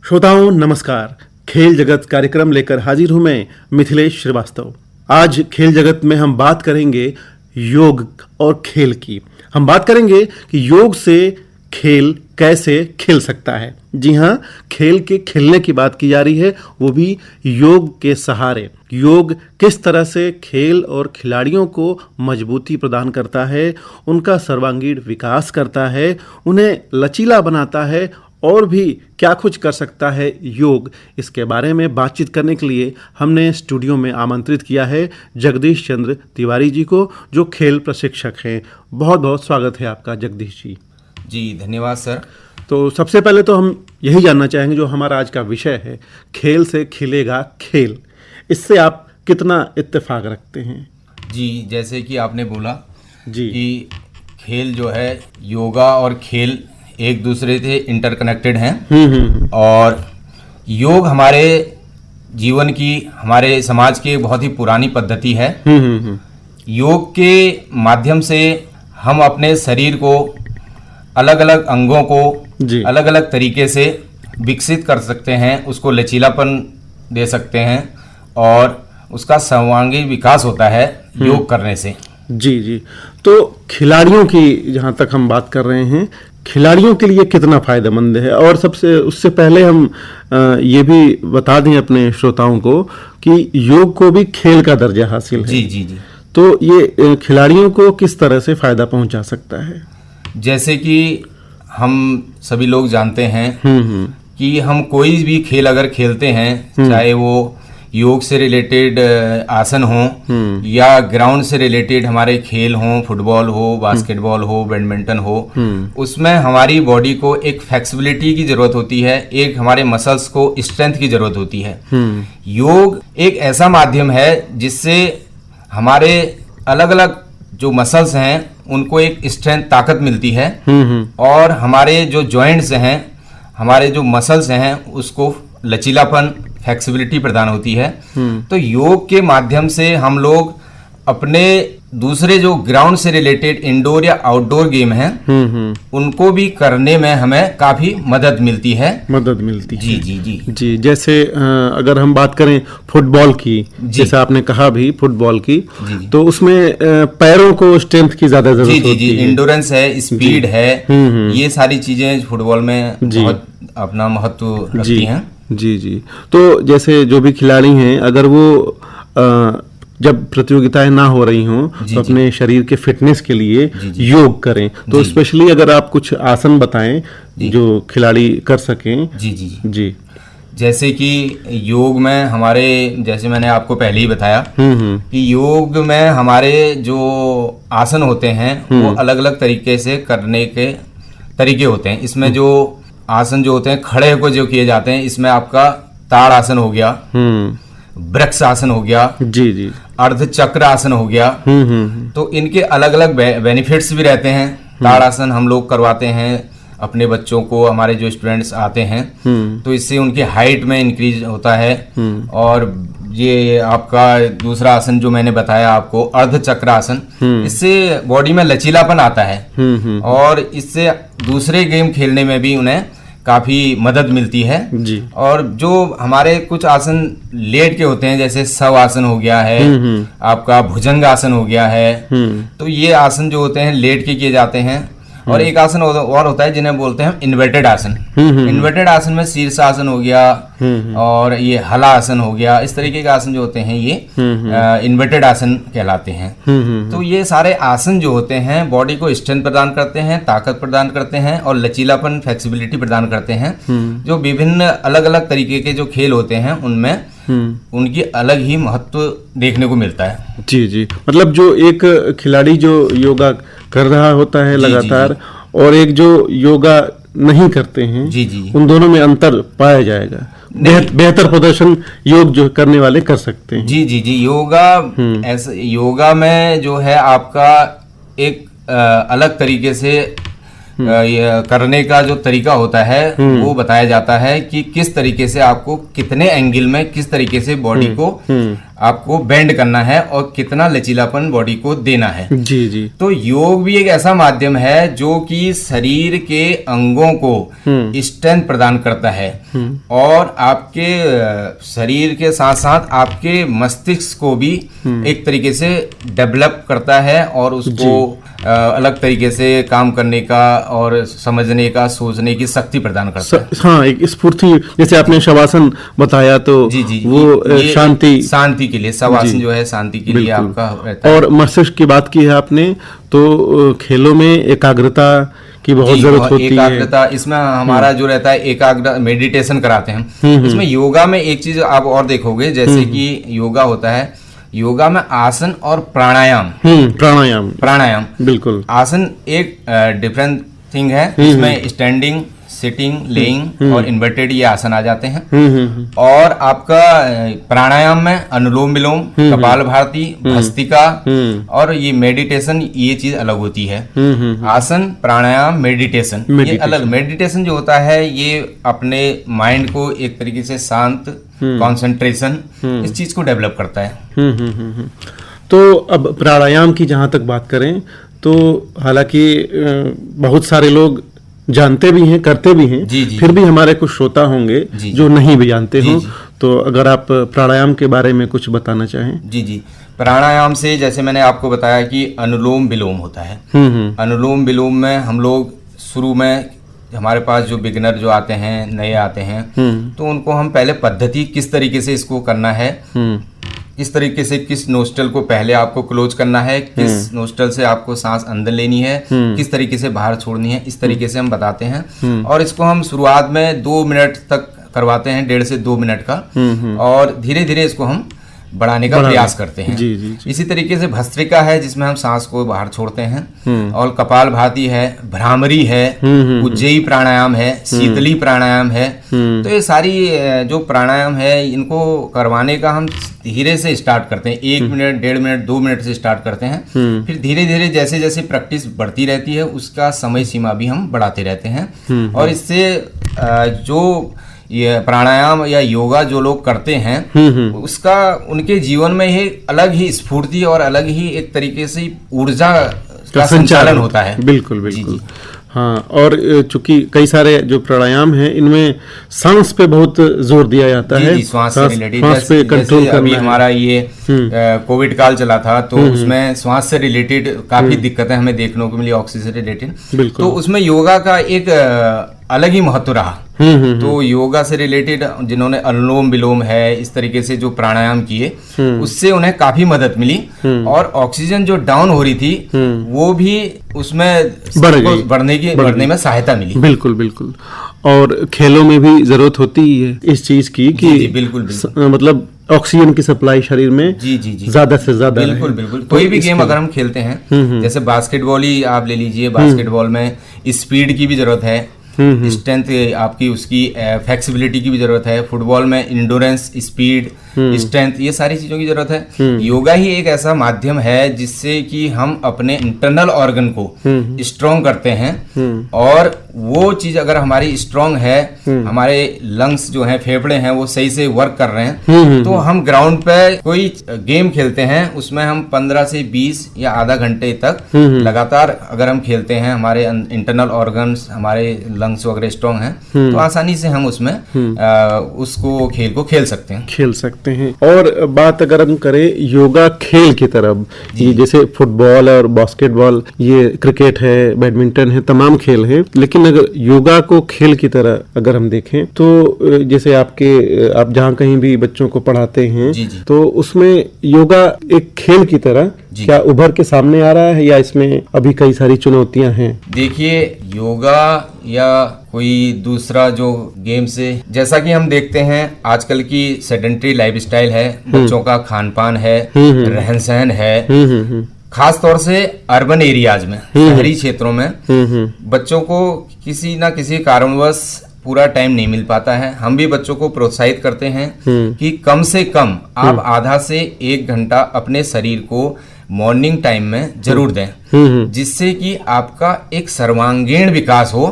श्रोताओं नमस्कार। खेल जगत कार्यक्रम लेकर हाजिर हूं मैं मिथिलेश श्रीवास्तव। आज खेल जगत में हम बात करेंगे योग और खेल की। हम बात करेंगे कि योग से खेल कैसे खेल सकता है। जी हाँ, खेल के खेलने की बात की जा रही है, वो भी योग के सहारे। योग किस तरह से खेल और खिलाड़ियों को मजबूती प्रदान करता है, उनका सर्वांगीण विकास करता है, उन्हें लचीला बनाता है और भी क्या कुछ कर सकता है योग। इसके बारे में बातचीत करने के लिए हमने स्टूडियो में आमंत्रित किया है जगदीश चंद्र तिवारी जी को, जो खेल प्रशिक्षक हैं। बहुत बहुत स्वागत है आपका जगदीश जी। जी धन्यवाद सर। तो सबसे पहले तो हम यही जानना चाहेंगे, जो हमारा आज का विषय है, खेल से खिलेगा खेल, इससे आप कितना इत्तेफाक रखते हैं? जी, जैसे कि आपने बोला जी कि खेल जो है, योगा और खेल एक दूसरे से इंटरकनेक्टेड हैं। और योग हमारे जीवन की, हमारे समाज की एक बहुत ही पुरानी पद्धति है। योग के माध्यम से हम अपने शरीर को, अलग अलग अंगों को अलग अलग तरीके से विकसित कर सकते हैं, उसको लचीलापन दे सकते हैं और उसका सर्वांगीण विकास होता है योग करने से। जी। तो खिलाड़ियों की जहाँ तक हम बात कर रहे हैं, खिलाड़ियों के लिए कितना फायदेमंद है? और उससे पहले हम ये भी बता दें अपने श्रोताओं को कि योग को भी खेल का दर्जा हासिल है। जी। तो ये खिलाड़ियों को किस तरह से फायदा पहुंचा सकता है? जैसे कि हम सभी लोग जानते हैं कि हम कोई भी खेल अगर खेलते हैं, चाहे वो योग से रिलेटेड आसन हो या ग्राउंड से रिलेटेड हमारे खेल हो, फुटबॉल हो, बास्केटबॉल हो, बैडमिंटन हो, उसमें हमारी बॉडी को एक फ्लेक्सिबिलिटी की जरूरत होती है, एक हमारे मसल्स को स्ट्रेंथ की जरूरत होती है। योग एक ऐसा माध्यम है जिससे हमारे अलग अलग जो मसल्स हैं उनको एक स्ट्रेंथ, ताकत मिलती है और हमारे जो जॉइंट्स हैं, हमारे जो मसल्स हैं, उसको लचीलापन, फ्लेक्सिबिलिटी प्रदान होती है। तो योग के माध्यम से हम लोग अपने दूसरे जो ग्राउंड से रिलेटेड इंडोर या आउटडोर गेम हैं उनको भी करने में हमें काफी मदद मिलती है। जी। जैसे अगर हम बात करें फुटबॉल की, जैसे आपने कहा भी फुटबॉल की, तो उसमें पैरों को स्ट्रेंथ की ज्यादा जरूरत होती है। इंडोरेंस है, स्पीड है, ये सारी चीजें फुटबॉल में बहुत अपना महत्व रखती हैं। जी। तो जैसे जो भी खिलाड़ी हैं, अगर वो जब प्रतियोगिताएं ना हो रही हों तो अपने शरीर के फिटनेस के लिए योग करें, तो स्पेशली अगर आप कुछ आसन बताएं जो खिलाड़ी कर सकें। जी। जैसे कि योग में हमारे, जैसे मैंने आपको पहले ही बताया कि योग में हमारे जो आसन होते हैं वो अलग अलग तरीके से करने के तरीके होते हैं। इसमें जो आसन जो होते हैं, खड़े होकर जो किए जाते हैं, इसमें आपका ताड़ आसन हो गया, वृक्ष आसन हो गया, जी, अर्ध चक्र आसन हो गया। तो इनके अलग अलग बेनिफिट्स भी रहते हैं। ताड़ आसन हम लोग करवाते हैं अपने बच्चों को, हमारे जो स्टूडेंट्स आते हैं, तो इससे उनकी हाइट में इंक्रीज होता है। और ये आपका दूसरा आसन जो मैंने बताया आपको, अर्ध चक्र आसन, इससे बॉडी में लचीलापन आता है और इससे दूसरे गेम खेलने में भी उन्हें काफी मदद मिलती है। जी। और जो हमारे कुछ आसन लेट के होते हैं, जैसे शव आसन हो गया है, आपका भुजंग आसन हो गया है, तो ये आसन जो होते हैं लेट के किए जाते हैं। और एक आसन और होता है जिन्हें बोलते हैं इन्वर्टेड आसन। इन्वर्टेड आसन में शीर्षासन हो गया और ये हला आसन हो गया। इस तरीके के आसन जो होते हैं ये इन्वर्टेड आसन कहलाते हैं। तो ये सारे आसन जो होते हैं बॉडी को स्ट्रेंथ प्रदान करते हैं, ताकत प्रदान करते हैं और लचीलापन, फ्लेक्सिबिलिटी प्रदान करते हैं। जो विभिन्न अलग अलग तरीके के जो खेल होते हैं उनमें उनकी अलग ही महत्व देखने को मिलता है। जी। मतलब जो एक खिलाड़ी जो योगा कर रहा होता है लगातार, और एक जो योगा नहीं करते हैं, उन दोनों में अंतर पाया जाएगा। बेहतर प्रदर्शन योग जो करने वाले कर सकते हैं। जी। योगा में जो है आपका एक अलग तरीके से करने का जो तरीका होता है वो बताया जाता है कि किस तरीके से आपको कितने एंगल में किस तरीके से बॉडी को आपको बेंड करना है और कितना लचीलापन बॉडी को देना है। जी जी। तो योग भी एक ऐसा माध्यम है जो कि शरीर के अंगों को स्ट्रेंथ प्रदान करता है और आपके शरीर के साथ साथ आपके मस्तिष्क को भी एक तरीके से डेवलप करता है और उसको अलग तरीके से काम करने का और समझने का, सोचने की शक्ति प्रदान करता है। हाँ, एक स्फूर्ति, जैसे आपने शवासन बताया तो जी जी, वो शांति के लिए शवासन जो है शांति के लिए आपका रहता है। और मस्तिष्क की बात की है आपने, तो खेलों में एकाग्रता की बहुत जरूरत होती है। एकाग्रता इसमें हमारा जो रहता है, एकाग्र मेडिटेशन कराते हैं। इसमें योगा में एक चीज आप और देखोगे, जैसे कि योगा होता है, योगा में आसन और प्राणायाम प्राणायाम बिल्कुल। आसन एक डिफरेंट थिंग है, इसमें स्टैंडिंग, सिटिंग, लेइंग और इन्वर्टेड ये आसन आ जाते हैं। और आपका प्राणायाम में अनुलोम विलोम, कपालभाति, भस्त्रिका और ये मेडिटेशन, ये चीज अलग होती है। आसन, प्राणायाम, मेडिटेशन ये अलग। मेडिटेशन जो होता है ये अपने माइंड को एक तरीके से शांत, कंसंट्रेशन, इस चीज को डेवलप करता है। तो अब प्राणायाम की जहां तक बात करें तो हालांकि बहुत सारे लोग जानते भी हैं, करते भी हैं, जी जी, फिर भी हमारे कुछ श्रोता होंगे जो नहीं भी जानते हो, तो अगर आप प्राणायाम के बारे में कुछ बताना चाहें। जी जी। प्राणायाम से जैसे मैंने आपको बताया कि अनुलोम विलोम होता है। अनुलोम विलोम में हम लोग शुरू में, हमारे पास जो बिगिनर जो आते हैं, नए आते हैं, तो उनको हम पहले पद्धति किस तरीके से इसको करना है, किस तरीके से किस नोस्ट्रल को पहले आपको क्लोज करना है, किस नोस्ट्रल से आपको सांस अंदर लेनी है, किस तरीके से बाहर छोड़नी है, इस तरीके से हम बताते हैं। और इसको हम शुरुआत में 2 मिनट तक करवाते हैं, 1.5 से 2 मिनट का, और धीरे धीरे इसको हम बढ़ाने का प्रयास करते हैं। जी, जी। इसी तरीके से भस्त्रिका है जिसमें हम सांस को बाहर छोड़ते हैं, और कपालभाति है, भ्रामरी है, उज्जयी प्राणायाम है, शीतली प्राणायाम है। तो ये सारी जो प्राणायाम है इनको करवाने का हम धीरे से स्टार्ट करते हैं। 1 मिनट, 1.5 मिनट, 2 मिनट से स्टार्ट करते हैं। फिर धीरे धीरे जैसे जैसे प्रैक्टिस बढ़ती रहती है उसका समय सीमा भी हम बढ़ाते रहते हैं। और इससे जो ये प्राणायाम या योगा जो लोग करते हैं उसका उनके जीवन में ये अलग ही स्फूर्ति और अलग ही एक तरीके से ऊर्जा का संचालन होता है। बिल्कुल बिल्कुल। हाँ, और चूंकि कई सारे जो प्राणायाम हैं इनमें सांस पे बहुत जोर दिया जाता है। श्वास से रिलेटेड, सांस पे कंट्रोल करना। अभी हमारा ये कोविड काल चला था तो उसमें श्वास से रिलेटेड काफी दिक्कतें हमें देखने को मिली, ऑक्सीजन से रिलेटेड। तो उसमें योगा का एक अलग ही महत्व रहा। तो योगा से रिलेटेड जिन्होंने अनुलोम विलोम है, इस तरीके से जो प्राणायाम किए, उससे उन्हें काफी मदद मिली और ऑक्सीजन जो डाउन हो रही थी वो भी उसमें बढ़ने में सहायता मिली। बिल्कुल बिल्कुल। और खेलों में भी जरूरत होती है इस चीज की कि जी, बिल्कुल। मतलब ऑक्सीजन की सप्लाई शरीर में जी ज्यादा से ज्यादा। बिल्कुल। कोई भी गेम अगर हम खेलते हैं, जैसे बास्केटबॉल ही आप ले लीजिए, बास्केटबॉल में स्पीड की भी जरूरत है, स्ट्रेंथ आपकी, उसकी फ्लेक्सिबिलिटी की भी जरूरत है। फुटबॉल में इंडोरेंस, स्पीड, स्ट्रेंथ, ये सारी चीजों की जरूरत है। योगा ही एक ऐसा माध्यम है जिससे कि हम अपने इंटरनल ऑर्गन को स्ट्रॉन्ग करते हैं, और वो चीज अगर हमारी स्ट्रॉन्ग है, हमारे लंग्स जो हैं, फेफड़े हैं, वो सही से वर्क कर रहे हैं, तो हम ग्राउंड पे कोई गेम खेलते हैं उसमें हम 15 से 20 या आधा घंटे तक लगातार अगर हम खेलते हैं, हमारे इंटरनल ऑर्गन्स, हमारे लंग्स वगैरह स्ट्रॉन्ग हैं, तो आसानी से हम उसमें उसको खेल को खेल सकते हैं। और बात अगर हम करें योगा खेल की तरफ, ये जैसे फुटबॉल और बास्केटबॉल, ये क्रिकेट है, बैडमिंटन है, तमाम खेल हैं, लेकिन अगर योगा को खेल की तरह अगर हम देखें तो जैसे आप जहाँ कहीं भी बच्चों को पढ़ाते हैं, तो उसमें योगा एक खेल की तरह क्या उभर के सामने आ रहा है, या इसमें अभी कई सारी चुनौतियां हैं? देखिए, योगा या कोई दूसरा जो गेम से, जैसा कि हम देखते हैं आजकल की सेडेंटरी लाइफस्टाइल है, बच्चों का खान पान है, रहन सहन है, खास तौर से अर्बन एरियाज में, शहरी क्षेत्रों में बच्चों को किसी ना किसी कारणवश पूरा टाइम नहीं मिल पाता है। हम भी बच्चों को प्रोत्साहित करते हैं कि कम से कम आप आधा से 1 घंटा अपने शरीर को मॉर्निंग टाइम में जरूर दें, जिससे कि आपका एक सर्वांगीण विकास हो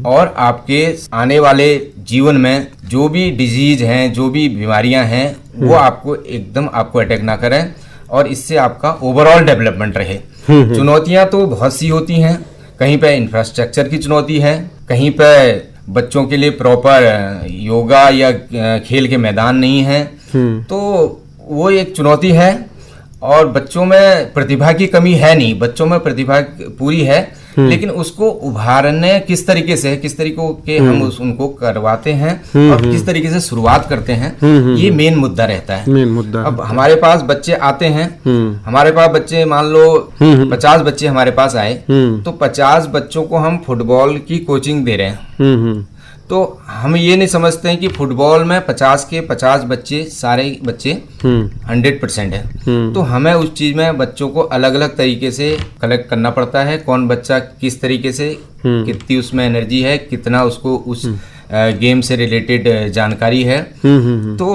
और आपके आने वाले जीवन में जो भी डिजीज हैं, जो भी बीमारियां हैं, वो आपको एकदम आपको अटैक ना करें और इससे आपका ओवरऑल डेवलपमेंट रहे। चुनौतियां तो बहुत सी होती हैं, कहीं पे इंफ्रास्ट्रक्चर की चुनौती है, कहीं पे बच्चों के लिए प्रॉपर योगा या खेल के मैदान नहीं है, तो वो एक चुनौती है। और बच्चों में प्रतिभा की कमी है नहीं, बच्चों में प्रतिभा पूरी है, लेकिन उसको उभारने किस तरीके से, किस तरीकों के हम उनको करवाते हैं और किस तरीके से शुरुआत करते हैं, ये मेन मुद्दा रहता है। मेन मुद्दा। अब हमारे पास बच्चे आते हैं, हमारे पास बच्चे मान लो 50 बच्चे हमारे पास आए, तो 50 बच्चों को हम फुटबॉल की कोचिंग दे रहे हैं। तो हम ये नहीं समझते हैं कि फुटबॉल में 50 के 50 बच्चे, सारे बच्चे 100% है। तो हमें उस चीज में बच्चों को अलग अलग तरीके से कलेक्ट करना पड़ता है, कौन बच्चा किस तरीके से, कितनी उसमें एनर्जी है, कितना उसको उस गेम से रिलेटेड जानकारी है। तो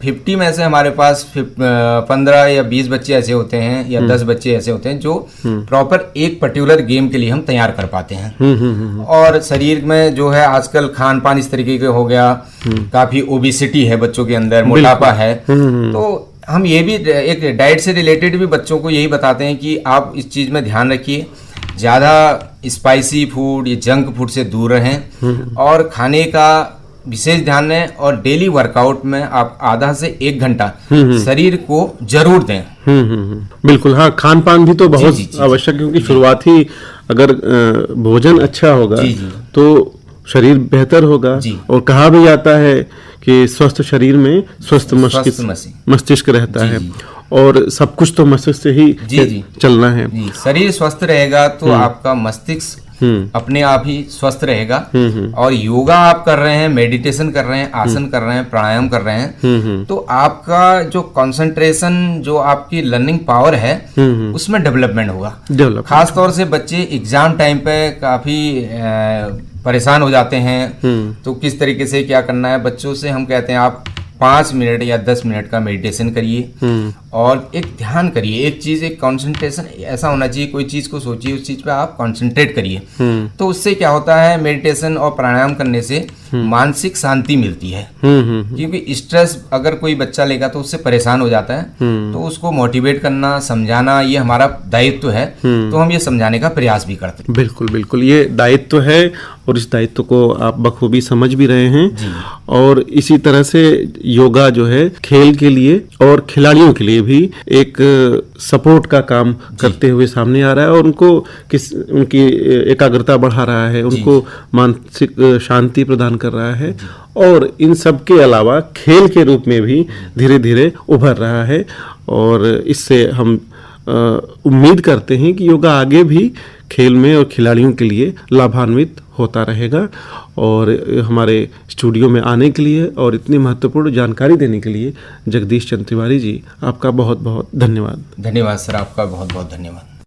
50 में से हमारे पास 15 या 20 बच्चे ऐसे होते हैं या 10 बच्चे ऐसे होते हैं जो प्रॉपर एक पर्टिकुलर गेम के लिए हम तैयार कर पाते हैं। और शरीर में जो है आजकल खान पान इस तरीके का हो गया, काफी ओबिसिटी है बच्चों के अंदर, मोटापा है, तो हम ये भी एक डाइट से रिलेटेड भी बच्चों को यही बताते हैं कि आप इस चीज में ध्यान रखिए, ज़्यादा स्पाइसी फूड या जंक फूड से दूर रहें और खाने का विशेष ध्यान दें और डेली वर्कआउट में आप आधा से 1 घंटा शरीर को जरूर दें। बिल्कुल, हाँ, खान पान भी तो बहुत आवश्यक है, क्योंकि शुरुआत ही अगर भोजन अच्छा होगा तो शरीर बेहतर होगा। और कहा भी जाता है कि स्वस्थ शरीर में स्वस्थ मस्तिष्क रहता है, और सब कुछ तो मस्तिष्क से ही चलना है। शरीर स्वस्थ रहेगा तो आपका मस्तिष्क अपने आप ही स्वस्थ रहेगा। और योगा आप कर रहे हैं, मेडिटेशन कर रहे हैं, आसन कर रहे हैं, प्राणायाम कर रहे हैं, तो आपका जो कंसंट्रेशन, जो आपकी लर्निंग पावर है, उसमें डेवलपमेंट होगा। खास तौर से बच्चे एग्जाम टाइम पे काफी परेशान हो जाते हैं, तो किस तरीके से क्या करना है, बच्चों से हम कहते हैं आप 5 मिनट या 10 मिनट का मेडिटेशन करिए और एक ध्यान करिए, एक चीज, एक कंसंट्रेशन ऐसा होना चाहिए, कोई चीज को सोचिए, उस चीज पे आप कंसंट्रेट करिए। तो उससे क्या होता है, मेडिटेशन और प्राणायाम करने से मानसिक शांति मिलती है, क्योंकि स्ट्रेस अगर कोई बच्चा लेगा तो उससे परेशान हो जाता है, तो उसको मोटिवेट करना, समझाना, ये हमारा दायित्व है। तो हम ये समझाने का प्रयास भी करते हैं। बिल्कुल बिल्कुल, ये दायित्व है और इस दायित्व को आप बखूबी समझ भी रहे हैं। और इसी तरह से योगा जो है खेल के लिए और खिलाड़ियों के लिए भी एक सपोर्ट का काम करते हुए सामने आ रहा है, और उनकी एकाग्रता बढ़ा रहा है, उनको मानसिक शांति प्रदान कर रहा है, और इन सब के अलावा खेल के रूप में भी धीरे धीरे उभर रहा है। और इससे हम उम्मीद करते हैं कि योगा आगे भी खेल में और खिलाड़ियों के लिए लाभान्वित होता रहेगा। और हमारे स्टूडियो में आने के लिए और इतनी महत्वपूर्ण जानकारी देने के लिए जगदीश चंद्र तिवारी जी, आपका बहुत बहुत धन्यवाद। धन्यवाद सर, आपका बहुत बहुत धन्यवाद।